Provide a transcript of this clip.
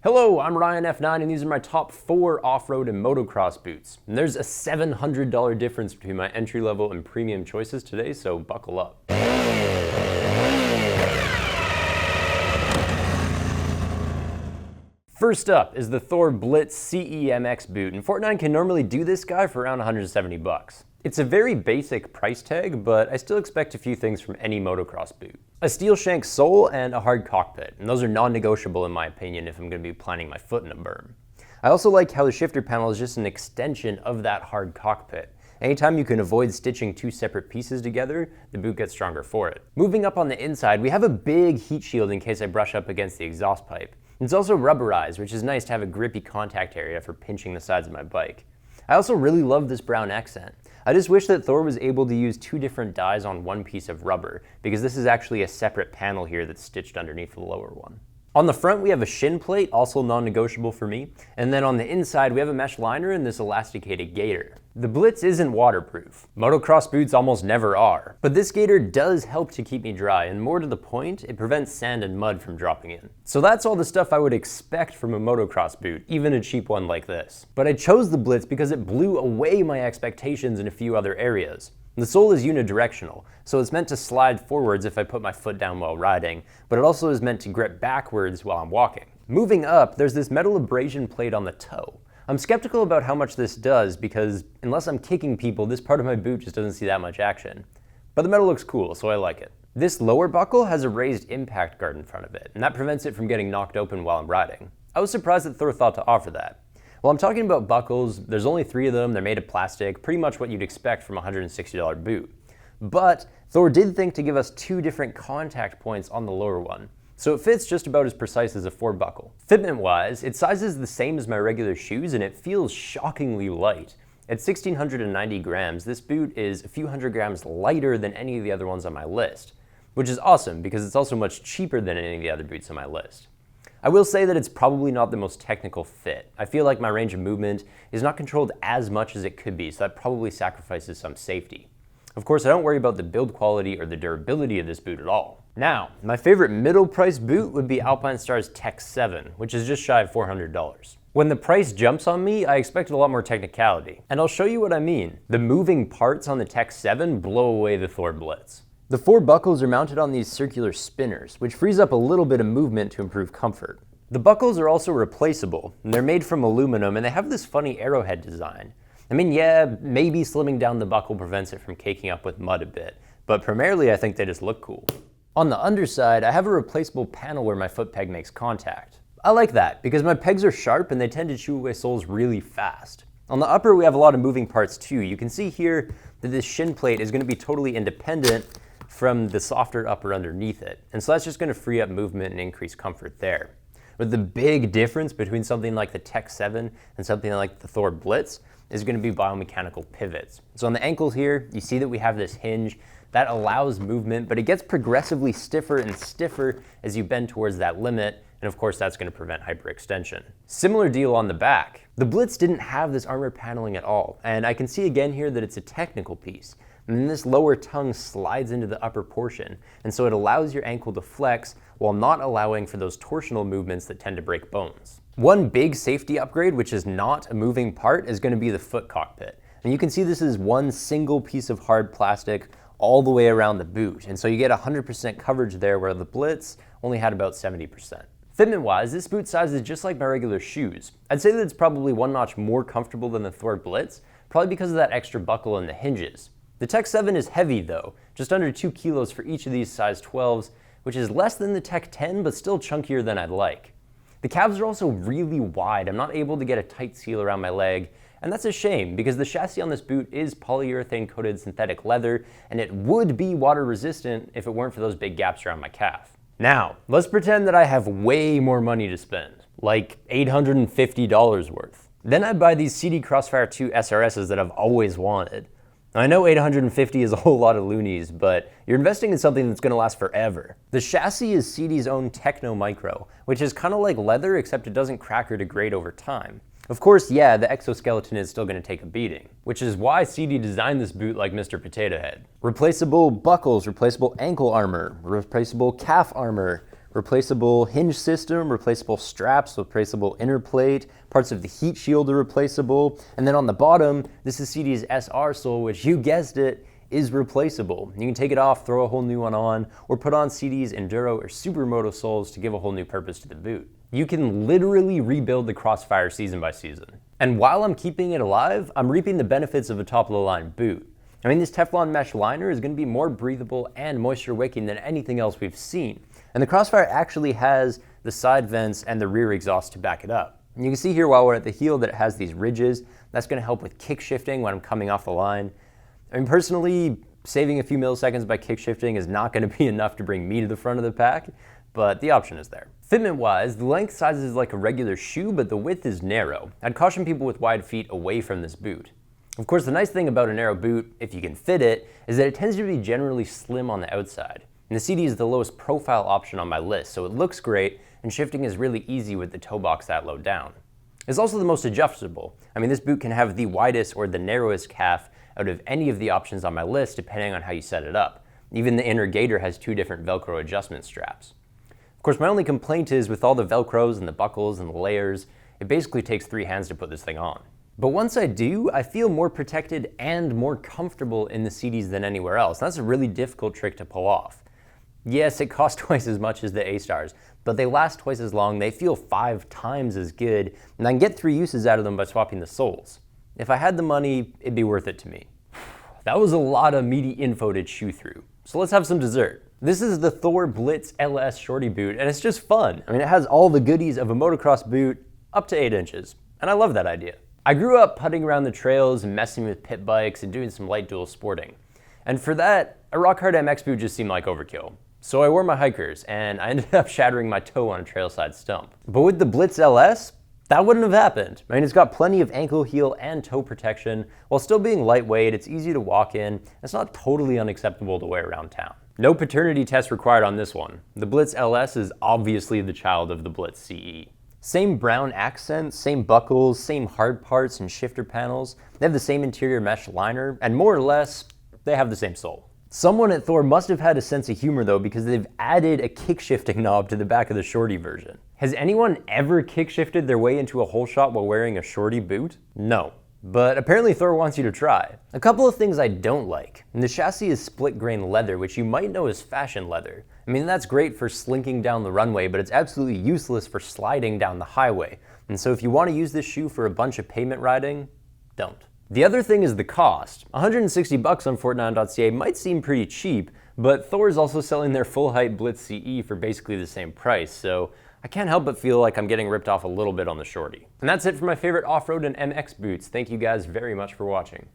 Hello, I'm Ryan F9 and these are my top 4 off-road and motocross boots. And there's a $700 difference between my entry-level and premium choices today, so buckle up. First up is the Thor Blitz CEMX boot, and Fortnine can normally do this guy for around 170 bucks. It's a very basic price tag, but I still expect a few things from any motocross boot. A steel shank sole and a hard cockpit, and those are non-negotiable in my opinion if I'm going to be planting my foot in a berm. I also like how the shifter panel is just an extension of that hard cockpit. Anytime you can avoid stitching two separate pieces together, the boot gets stronger for it. Moving up on the inside, we have a big heat shield in case I brush up against the exhaust pipe. It's also rubberized, which is nice to have a grippy contact area for pinching the sides of my bike. I also really love this brown accent. I just wish that Thor was able to use 2 different dies on one piece of rubber, because this is actually a separate panel here that's stitched underneath the lower one. On the front we have a shin plate, also non-negotiable for me, and then on the inside we have a mesh liner and this elasticated gaiter. The Blitz isn't waterproof. Motocross boots almost never are, but this gaiter does help to keep me dry, and more to the point, it prevents sand and mud from dropping in. So that's all the stuff I would expect from a motocross boot, even a cheap one like this. But I chose the Blitz because it blew away my expectations in a few other areas. The sole is unidirectional, so it's meant to slide forwards if I put my foot down while riding, but it also is meant to grip backwards while I'm walking. Moving up, there's this metal abrasion plate on the toe. I'm skeptical about how much this does because unless I'm kicking people, this part of my boot just doesn't see that much action. But the metal looks cool, so I like it. This lower buckle has a raised impact guard in front of it, and that prevents it from getting knocked open while I'm riding. I was surprised that Thor thought to offer that. While I'm talking about buckles, there's only 3 of them, they're made of plastic, pretty much what you'd expect from a $160 boot. But Thor did think to give us 2 different contact points on the lower one, so it fits just about as precise as a Ford buckle. Fitment-wise, it sizes the same as my regular shoes and it feels shockingly light. At 1,690 grams, this boot is a few hundred grams lighter than any of the other ones on my list, which is awesome because it's also much cheaper than any of the other boots on my list. I will say that it's probably not the most technical fit. I feel like my range of movement is not controlled as much as it could be, so that probably sacrifices some safety. Of course, I don't worry about the build quality or the durability of this boot at all. Now, my favorite middle price boot would be Alpinestars Tech 7, which is just shy of $400. When the price jumps on me, I expected a lot more technicality, and I'll show you what I mean. The moving parts on the Tech 7 blow away the Thor Blitz. The 4 buckles are mounted on these circular spinners, which frees up a little bit of movement to improve comfort. The buckles are also replaceable, and they're made from aluminum, and they have this funny arrowhead design. I mean, yeah, maybe slimming down the buckle prevents it from caking up with mud a bit, but primarily I think they just look cool. On the underside, I have a replaceable panel where my foot peg makes contact. I like that, because my pegs are sharp and they tend to chew away soles really fast. On the upper, we have a lot of moving parts too. You can see here that this shin plate is going to be totally independent from the softer upper underneath it. And so that's just going to free up movement and increase comfort there. But the big difference between something like the Tech 7 and something like the Thor Blitz is going to be biomechanical pivots. So on the ankles here, you see that we have this hinge that allows movement, but it gets progressively stiffer and stiffer as you bend towards that limit. And of course, that's going to prevent hyperextension. Similar deal on the back. The Blitz didn't have this armor paneling at all. And I can see again here that it's a technical piece. And then this lower tongue slides into the upper portion, and so it allows your ankle to flex while not allowing for those torsional movements that tend to break bones. One big safety upgrade, which is not a moving part, is going to be the foot cockpit. And you can see this is one single piece of hard plastic all the way around the boot, and so you get 100% coverage there where the Blitz only had about 70%. Fitment-wise, this boot size is just like my regular shoes. I'd say that it's probably one notch more comfortable than the Thor Blitz, probably because of that extra buckle and the hinges. The Tech 7 is heavy though, just under 2 kilos for each of these size 12s, which is less than the Tech 10, but still chunkier than I'd like. The calves are also really wide. I'm not able to get a tight seal around my leg, and that's a shame because the chassis on this boot is polyurethane coated synthetic leather, and it would be water resistant if it weren't for those big gaps around my calf. Now, let's pretend that I have way more money to spend, like $850 worth. Then I'd buy these Sidi Crossfire 2 SRSs that I've always wanted. I know 850 is a whole lot of loonies, but you're investing in something that's going to last forever. The chassis is Sidi's own Techno Micro, which is kind of like leather except it doesn't crack or degrade over time. Of course, yeah, the exoskeleton is still going to take a beating, which is why Sidi designed this boot like Mr. Potato Head. Replaceable buckles, replaceable ankle armor, replaceable calf armor, replaceable hinge system, replaceable straps, replaceable inner plate, parts of the heat shield are replaceable, and then on the bottom, this is Sidi's SR sole, which you guessed it, is replaceable. You can take it off, throw a whole new one on, or put on Sidi's Enduro or Supermoto soles to give a whole new purpose to the boot. You can literally rebuild the Crossfire season by season. And while I'm keeping it alive, I'm reaping the benefits of a top-of-the-line boot. I mean, this Teflon mesh liner is going to be more breathable and moisture-wicking than anything else we've seen. And the Crossfire actually has the side vents and the rear exhaust to back it up. And you can see here while we're at the heel that it has these ridges. That's going to help with kick shifting when I'm coming off the line. I mean, personally, saving a few milliseconds by kick shifting is not going to be enough to bring me to the front of the pack, but the option is there. Fitment-wise, the length size is like a regular shoe, but the width is narrow. I'd caution people with wide feet away from this boot. Of course, the nice thing about a narrow boot, if you can fit it, is that it tends to be generally slim on the outside. And the Sidi is the lowest profile option on my list, so it looks great, and shifting is really easy with the toe box that low down. It's also the most adjustable. I mean, this boot can have the widest or the narrowest calf out of any of the options on my list, depending on how you set it up. Even the inner gaiter has 2 different Velcro adjustment straps. Of course, my only complaint is with all the Velcros and the buckles and the layers, it basically takes 3 hands to put this thing on. But once I do, I feel more protected and more comfortable in the Sidis than anywhere else. That's a really difficult trick to pull off. Yes, it costs twice as much as the A-Stars, but they last twice as long, they feel 5 times as good, and I can get 3 uses out of them by swapping the soles. If I had the money, it'd be worth it to me. That was a lot of meaty info to chew through. So let's have some dessert. This is the Thor Blitz LS Shorty boot, and it's just fun. I mean, it has all the goodies of a motocross boot up to 8 inches, and I love that idea. I grew up putting around the trails and messing with pit bikes and doing some light dual sporting. And for that, a rock hard MX boot just seemed like overkill. So I wore my hikers, and I ended up shattering my toe on a trailside stump. But with the Blitz LS, that wouldn't have happened. I mean, it's got plenty of ankle, heel, and toe protection. While still being lightweight, it's easy to walk in. It's not totally unacceptable to wear around town. No paternity test required on this one. The Blitz LS is obviously the child of the Blitz CE. Same brown accents, same buckles, same hard parts and shifter panels. They have the same interior mesh liner, and more or less, they have the same sole. Someone at Thor must have had a sense of humor though, because they've added a kick shifting knob to the back of the Shorty version. Has anyone ever kick shifted their way into a hole shot while wearing a Shorty boot? No. But apparently Thor wants you to try. A couple of things I don't like. The chassis is split grain leather, which you might know as fashion leather. I mean, that's great for slinking down the runway, but it's absolutely useless for sliding down the highway. And so if you want to use this shoe for a bunch of pavement riding, don't. The other thing is the cost. $160 on fortnine.ca might seem pretty cheap, but Thor is also selling their full height Blitz CE for basically the same price, so I can't help but feel like I'm getting ripped off a little bit on the Shorty. And that's it for my favorite off-road and MX boots. Thank you guys very much for watching.